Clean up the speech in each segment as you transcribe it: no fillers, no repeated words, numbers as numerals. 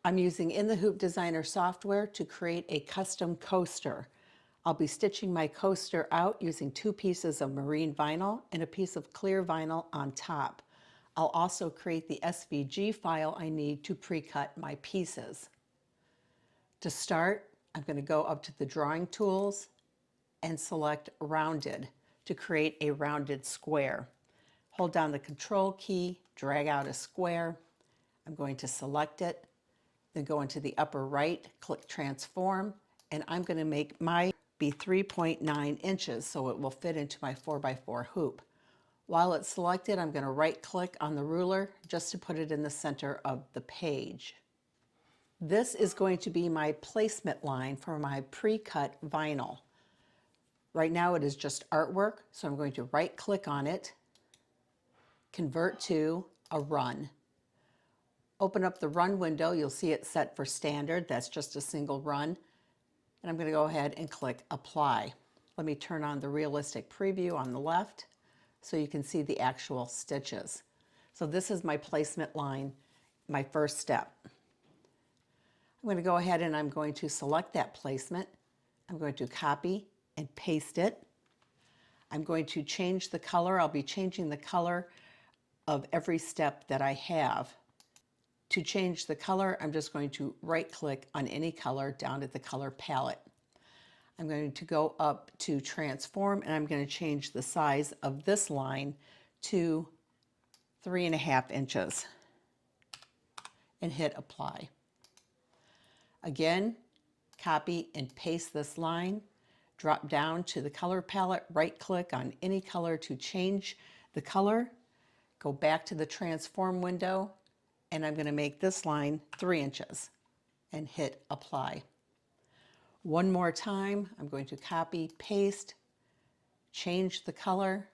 I'm using In the Hoop Designer software to create a custom coaster. I'll be stitching my coaster out using 2 pieces of marine vinyl and a piece of clear vinyl on top. I'll also create the SVG file I need to pre-cut my pieces. To start, I'm going to go up to the drawing tools and select Rounded to create a rounded square. Hold down the Control key, drag out a square. I'm going to select it, then go into the upper right, click Transform, and I'm going to make my be 3.9 inches so it will fit into my 4x4 hoop. While it's selected, I'm going to right-click on the ruler just to put it in the center of the page. This is going to be my placement line for my pre-cut vinyl. Right now it is just artwork, so I'm going to right-click on it, convert to a run. Open up the run window, you'll see it set for standard, that's just a single run. And I'm going to go ahead and click Apply. Let me turn on the realistic preview on the left so you can see the actual stitches. So this is my placement line, my first step. I'm going to go ahead and I'm going to select that placement. I'm going to copy and paste it. I'm going to change the color. I'll be changing the color of every step that I have. To change the color, I'm just going to right-click on any color down at the color palette. I'm going to go up to Transform and I'm going to change the size of this line to 3.5 inches and hit Apply. Again, copy and paste this line, drop down to the color palette, right-click on any color to change the color, go back to the Transform window, and I'm going to make this line 3 inches and hit Apply. One more time, I'm going to copy, paste, change the color,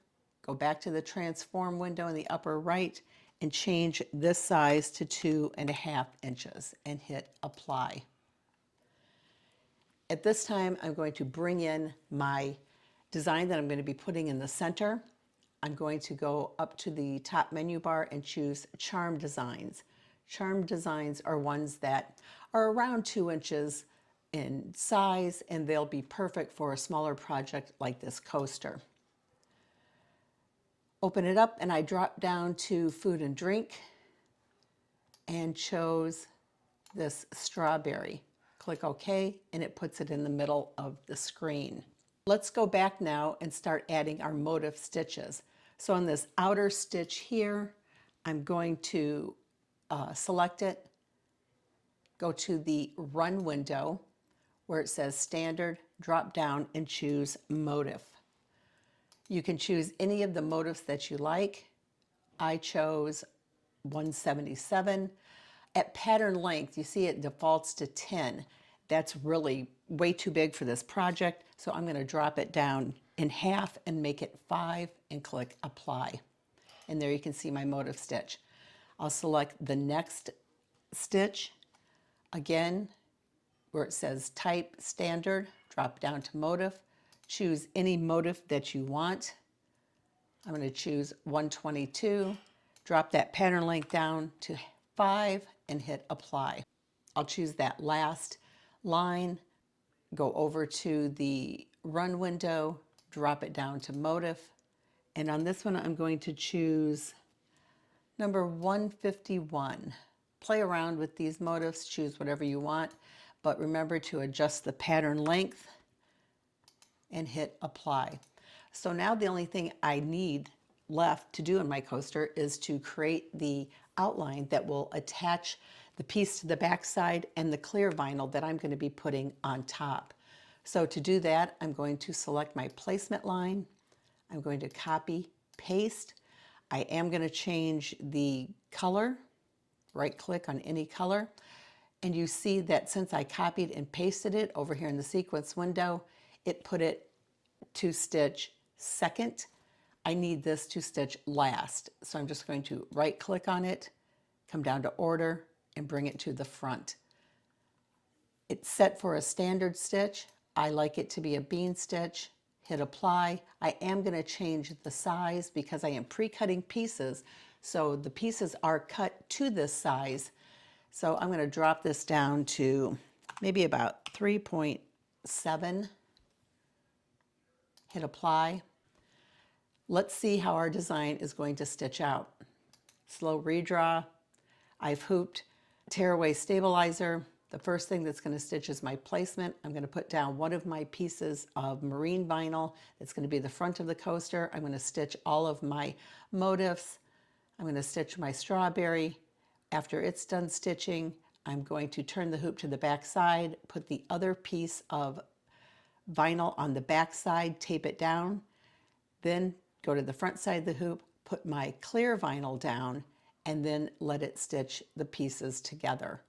go back to the Transform window in the upper right, and change this size to 2.5 inches and hit Apply. At this time, I'm going to bring in my design that I'm going to be putting in the center. I'm going to go up to the top menu bar and choose Charm Designs. Charm Designs are ones that are around 2 inches in size, and they'll be perfect for a smaller project like this coaster. Open it up, and I drop down to Food and Drink and chose this strawberry. Click OK, and it puts it in the middle of the screen. Let's go back now and start adding our motif stitches. So on this outer stitch here, I'm going to select it, go to the Run window where it says Standard, drop down and choose Motif. You can choose any of the motifs that you like. I chose 177. At pattern length, you see it defaults to 10. That's really way too big for this project, so I'm going to drop it down in half and make it 5 and click Apply. And there you can see my motif stitch. I'll select the next stitch. Again, where it says Type Standard, drop down to Motif. Choose any motif that you want. I'm going to choose 122. Drop that pattern length down to 5 and hit Apply. I'll choose that last line, go over to the Run window, drop it down to Motif, and on this one I'm going to choose number 151. Play around with these motifs, choose whatever you want, but remember to adjust the pattern length and hit Apply. So now the only thing I need left to do in my coaster is to create the outline that will attach the piece to the back side and the clear vinyl that I'm going to be putting on top. So to do that, I'm going to select my placement line. I'm going to copy, paste. I am going to change the color, right-click on any color. And you see that since I copied and pasted it over here in the sequence window, it put it to stitch second. I need this to stitch last. So I'm just going to right-click on it, come down to Order, and bring it to the front. It's set for a standard stitch. I like it to be a bean stitch. Hit Apply. I am going to change the size because I am pre-cutting pieces, so the pieces are cut to this size. So I'm going to drop this down to maybe about 3.7. Hit apply. Let's see how our design is going to stitch out. Slow redraw. I've hooped. Tearaway stabilizer. The first thing that's going to stitch is my placement. I'm going to put down one of my pieces of marine vinyl. That's going to be the front of the coaster. I'm going to stitch all of my motifs. I'm going to stitch my strawberry. After it's done stitching, I'm going to turn the hoop to the back side, put the other piece of vinyl on the back side, tape it down, then go to the front side of the hoop, put my clear vinyl down, and then let it stitch the pieces together.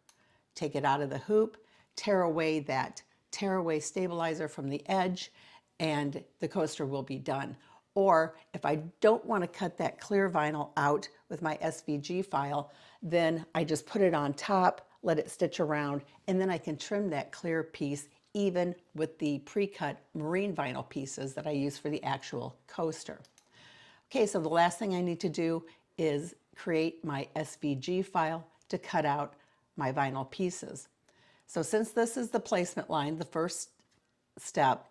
Take it out of the hoop, tear away that tearaway stabilizer from the edge, and the coaster will be done. Or if I don't want to cut that clear vinyl out with my SVG file, then I just put it on top, let it stitch around, and then I can trim that clear piece even with the pre-cut marine vinyl pieces that I use for the actual coaster. Okay, so the last thing I need to do is create my SVG file to cut out my vinyl pieces. So since this is the placement line, the first step,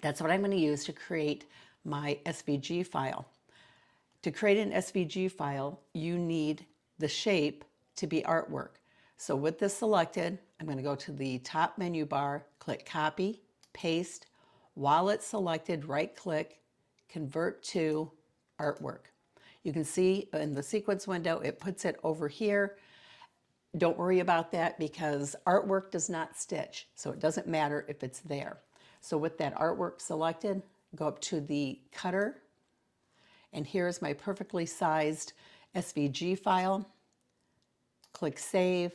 that's what I'm going to use to create my SVG file. To create an SVG file, you need the shape to be artwork. So with this selected, I'm going to go to the top menu bar, click copy, paste. While it's selected, right click, convert to artwork. You can see in the sequence window, it puts it over here. Don't worry about that because artwork does not stitch, so it doesn't matter if it's there. So with that artwork selected, go up to the cutter, and here's my perfectly sized SVG file. Click Save,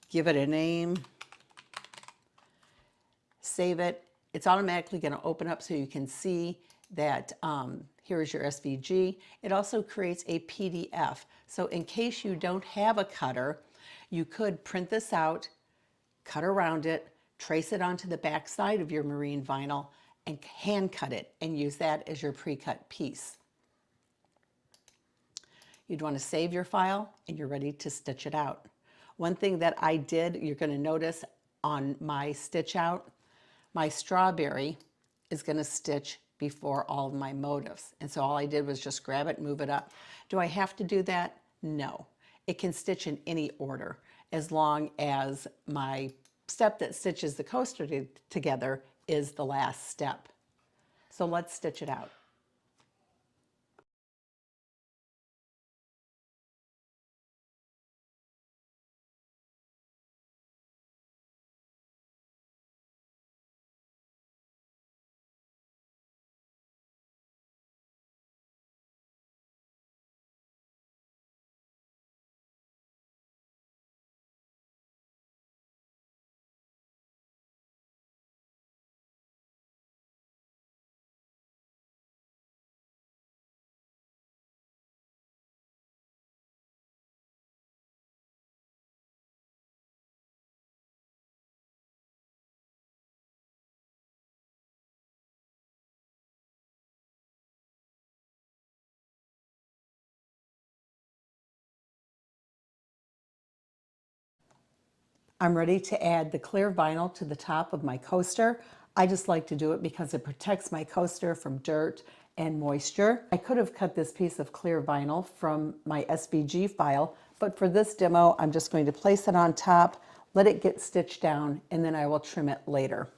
give it a name, save it. It's automatically going to open up so you can see that here's your SVG. It also creates a PDF. So in case you don't have a cutter, you could print this out, cut around it, trace it onto the back side of your marine vinyl, and hand cut it and use that as your pre-cut piece. You'd want to save your file and you're ready to stitch it out. One thing that I did, you're going to notice on my stitch out, my strawberry is going to stitch before all of my motifs. And so all I did was just grab it, move it up. Do I have to do that? No. It can stitch in any order as long as my step that stitches the coaster together is the last step. So let's stitch it out. I'm ready to add the clear vinyl to the top of my coaster. I just like to do it because it protects my coaster from dirt and moisture. I could have cut this piece of clear vinyl from my SVG file, but for this demo, I'm just going to place it on top, let it get stitched down, and then I will trim it later.